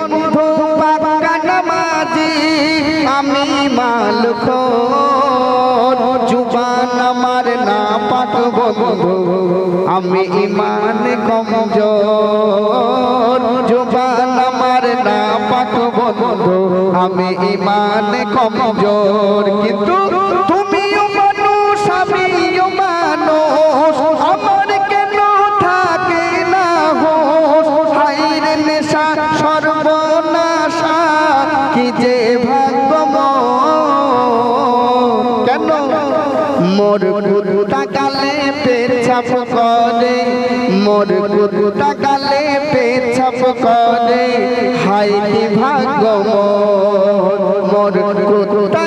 বন্ধু পাক্কা নামাজি আমি মালখোর জুবান আমার না পাক বন্ধু আমি ঈমান কমজোর জুবান আমার না পাক বন্ধু আমি ঈমান কমজোর কিন্তু তুমিও মানুষ আমিও মানুষ আমার কেন থাকে না হোশ হায়রে নেশা সর্বনাশা কি যে ভাগ্যময় কেন মোর কুত্তা গালে পেছাপ করে মোর কুত্তা গালে পেছাপ করে হায় কি ভাগ্যময় মোর কুত্তা